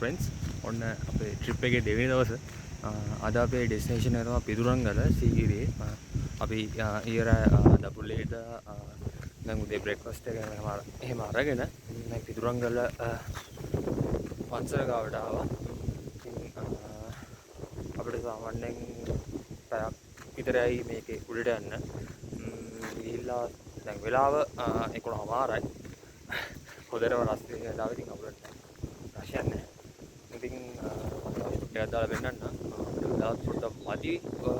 friends on අපේ trip එකේ දෙවෙනි දවසේ අද අපේ destination එක තමයි පිදුරංගල සීගිරියේ අපි ඊයර දපුලේට දැන් උදේ breakfast එක එහෙම අරගෙන මේ පිදුරංගල පන්සල ගාවට ආවා. අපිට සාමාන්‍යයෙන් පැයක් විතරයි මේකේ උඩට යන්න. ගිහිල්ලා දැන් වෙලාව 11:00යි. හොඳටම රස්නේ වෙලාව ඉතින් අපිට රෂයක් නැහැ. ඉතින් මම ටිකක් දාලා වෙන්නන්න. වෙලාවත් පොඩ්ඩක් මදි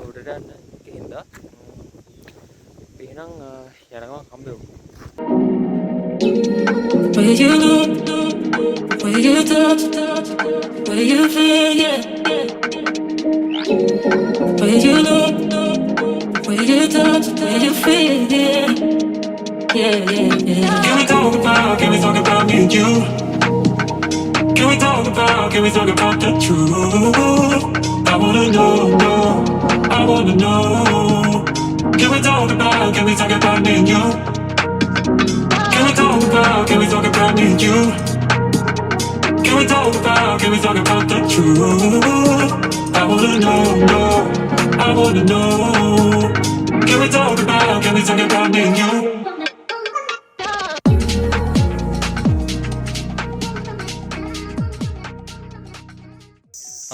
උඩට යන්න. ඒකින්ද එහෙනම් යනවා කම්බෙමු. Where you look, where you touch, where you feel, yeah. Where you look, where you touch, where you feel, yeah. Yeah, yeah, yeah. Can we talk about me and you? Can we talk about the truth? I wanna know, I wanna know. Can we talk about me and you? Can we talk about me and you? Can we talk about the truth? I wanna know, I wanna know. Can we talk about me and you?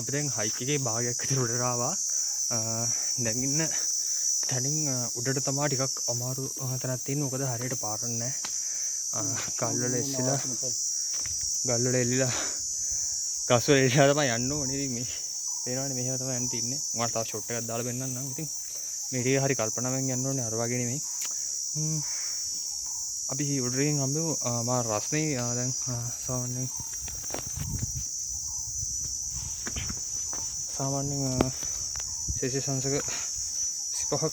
අපි දැන් hike එකේ භාගයක් විතර උඩට ආවා. දැන් ඉන්න තනින් උඩට තමයි ටිකක් අමාරු තැනක් තියෙන්නේ. මොකද හරියට පාර නැහැ. ගල්වල එල්ලිලා ගස්වල එල්ලිලා තමයි යන්න ඕනේ. ඉතින් මේ පේනවනේ මෙහෙම තමයි යන්න තින්නේ. මම තව ෂොට් එකක් දාලා පෙන්නන්නම්. ඉතින් මේ ටික හරි කල්පනාවෙන් යන්න ඕනේ. අර වගේ නෙමෙයි. අපි උඩරින් හම්බෙමු මා රස්නේ දැන් සාමාන්‍යයෙන් සෙල්සියස් අංශක 25ක්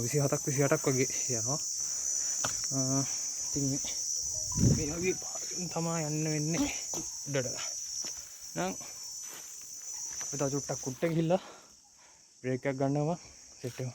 27ක් වගේ යනවා. ඉතින් මේ වගේ පාරකින් තමයි යන්න වෙන්නේ උඩට. නම් අපි තව චුට්ටක් කුට්ට ගිහිල්ලා බ්‍රේක් එකක් ගන්නවා සෙට් එක.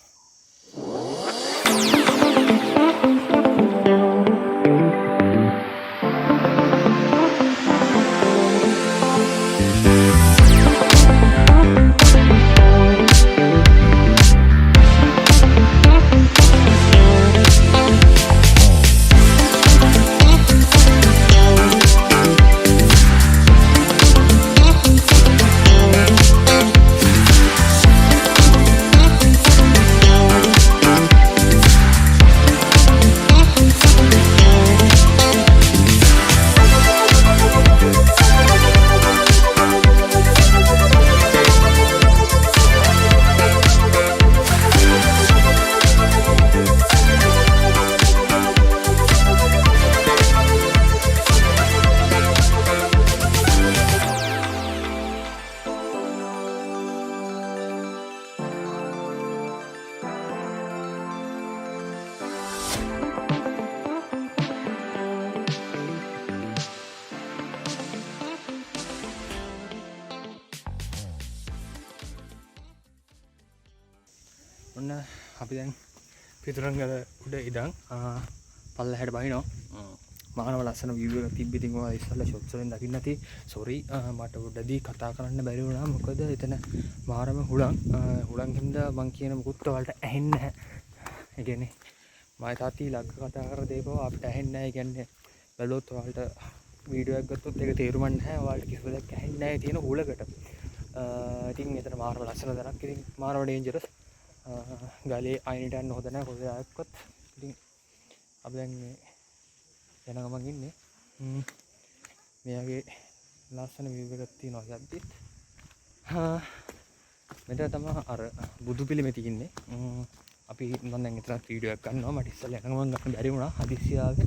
ඔන්න අපි දැන් පිදුරංගල උඩ ඉඳන් පල්ලෙහාට බහිනවා. මානව ලස්සන view එකක් තිබ්බ. ඉතින් ඔය ඉස්සල්ලා shots වලින් දකින්න ඇති. sorry මට උඩදී කතා කරන්න බැරි වුණා. මොකද එතන මාරම හුළං හින්දා මං කියන මුකුත් වලට ඇහෙන්නේ නැහැ. ඒ කියන්නේ මම තාත්ති ලග්ග කතා කර දේපව අපිට ඇහෙන්නේ නැහැ. ඒ කියන්නේ බැලුවොත් ඔයාලට වීඩියෝ එකක් ගත්තොත් ඒක තේරුම් නැහැ. ඔයාලට කිසිම දෙයක් ඇහෙන්නේ නැහැ තියෙන හුලකට. ඉතින් එතන මාරම ලස්සන තැනක්. ඉතින් මාරම ඩේන්ජරස්. ගලේ අයිනට යන්න හොඳ නැහැ කොහෙද ආයක්වත්. ඉතින් අපි දැන් මේ යන ගමන් ඉන්නේ. මේ වගේ ලස්සන view එකක් තියෙනවා යද්දිත්. මෙතන තමයි අර බුදු පිළිමේ තියෙන්නේ. අපි මම දැන් එතන වීඩියෝ එකක් ගන්නවා. මට ඉස්සෙල්ලා යන ගමන් ගන්න බැරි වුණා හදිස්සියාවේ.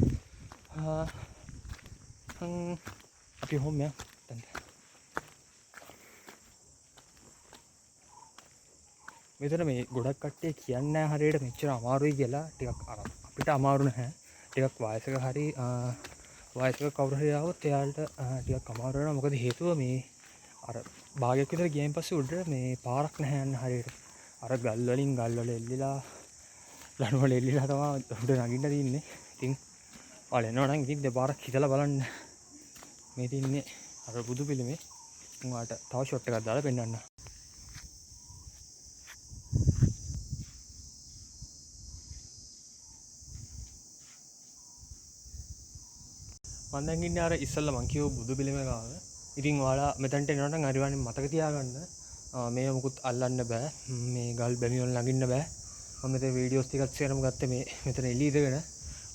අපි හොම් යන්න. මෙතන මේ ගොඩක් කට්ටිය කියන්නේ හරියට මෙච්චර අමාරුයි කියලා. ටිකක් අපිට අමාරු නැහැ. ටිකක් වයසක කවුරු හරි ආවොත් එයාලට ටිකක් අමාරු වෙනවා. මොකද හේතුව මේ අර භාගයක් විතර ගියන් පස්සේ උඩට මේ පාරක් නැහැ යන්න හරියට. අර ගල් වල එල්ලිලා ලණු වල එල්ලිලා තමයි උඩ නගින්න තියෙන්නේ. ඉතින් ඔයාලා එනවා නම් ඉතින් දෙපාරක් හිතලා බලන්න. මේ තින්නේ අර බුදු පිළිමේ උන්ට තව ෂොට් එකක් දාලා පෙන්නන්න. මම දැන් ඉන්නේ අර ඉස්සල්ලා මං කියව බුදු පිළිමේ ගාව. ඉතින් ඔයාලා මෙතනට එනකොට නම් අනිවාර්යෙන් මතක තියාගන්න මේ මොකුත් අල්ලන්න බෑ. මේ ගල් බැමි වල නගින්න බෑ. මම මෙතන වීඩියෝස් ටිකක් සේරම ගත්තේ මේ මෙතන එළිය ඉඳගෙන.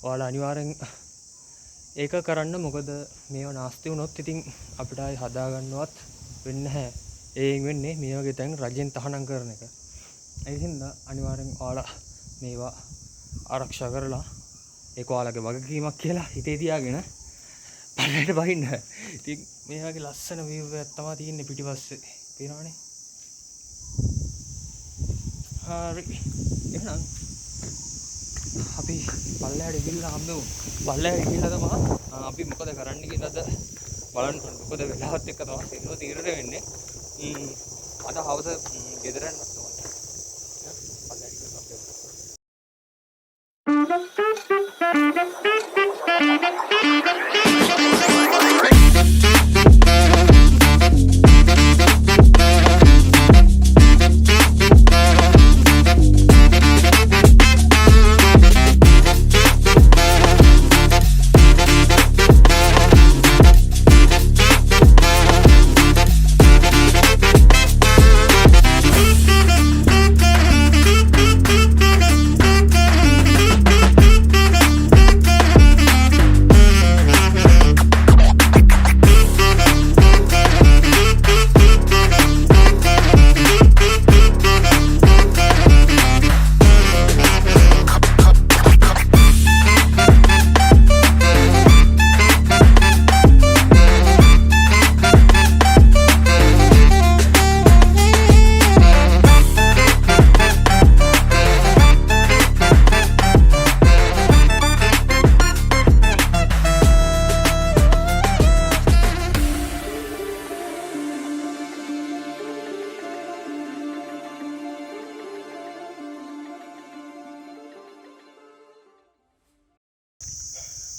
ඔයාලා අනිවාර්යෙන් ඒක කරන්න. මොකද මේව නාස්ති වුණොත් ඉතින් අපිට ආයි හදා ගන්නවත් වෙන්නේ නැහැ. ඒෙන් වෙන්නේ මේ වගේ තැන් රජෙන් තහනම් කරන එක. ඒ හින්දා අනිවාර්යෙන් ඔයාලා මේවා ආරක්ෂා කරලා ඒක ඔයාලගේ වගකීමක් කියලා හිතේ තියාගෙන පල්ලෙට බහින්න. ඉතින් මේ වගේ ලස්සන view එකක් තමයි තියෙන්නේ පිටිපස්සේ. පේනවනේ. හරි. එහෙනම් අපි පල්ලෙහාට ගිහිල්ලා හම්බෙමු. පල්ලෙහාට ගිහිල්ලා තමයි අපි මොකද කරන්න කියලාද බලන්න ඕනේ. මොකද වෙලාවත් එක්ක තමයි සින්නුව තීරණය වෙන්නේ. අද හවස ගෙදර යන්න ඕනේ. පල්ලෙහාට ගිහිල්ලා හම්බෙමු.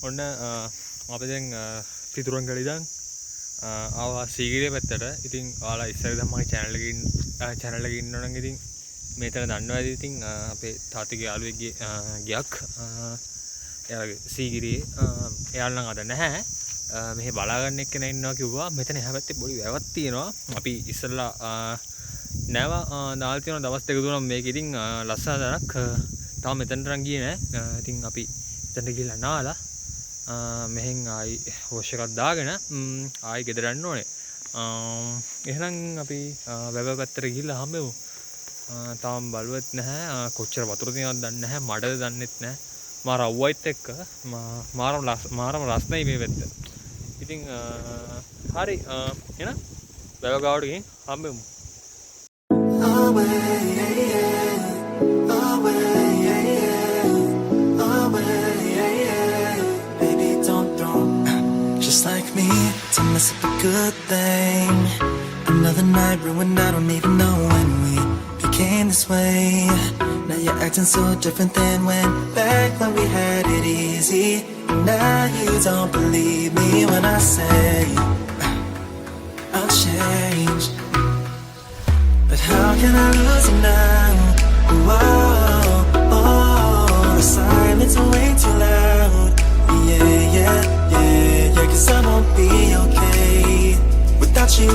ඔන්න අපි දැන් පිදුරංගල ඉඳන් ආවා සීගිරිය පැත්තට. ඉතින් ඔයාලා ඉස්සර ඉඳන් මගේ channel එකේ ඉන්නවනම් ඉතින් මේතන දන්නවා ඇති. ඉතින් අපේ තාත්තගේ යාළුවෙක්ගේ ගියක් එයාගේ සීගිරියේ එයාලා නම් අද නැහැ. මෙහෙ බලාගන්න එක්කෙනා ඉන්නවා කිව්වා. මෙතන එහා පැත්තේ පොඩි වැවක් තියෙනවා. අපි ඉස්සලා නැව දාලා තියෙන දවස් දෙක තුනක් මේක. ඉතින් ලස්සන දණක් තාම මෙතනට නම් ගියේ නැහැ. ඉතින් අපි එතනට ගිහලා නාලා මෙහෙන් ආයි වොෂ් එකක් දාගෙන ආයි ගෙදර යන්න ඕනේ. එහෙනම් අපි වැව පැත්තට ගිහිල්ලා හම්බෙමු. තාම බලුවත් නැහැ. කොච්චර වතුර තියෙනවද දන්නේ නැහැ. මඩද දන්නෙත් නැහැ. මාර අවුවයිත් එක්ක මාරම රස්නයි මේ පැත්ත. ඉතින් හරි එහෙනම් වැව ගාවට ගිහින් හම්බෙමු. Just like me, to mess up a good thing. Another night ruined, I don't even know when we became this way. Now you're acting so different than back when we had it easy. Now you don't believe me when I say I'll change. But how can I lose you now? Whoa, oh, the silence is way too loud. Yeah, 'cause I won't be okay without you.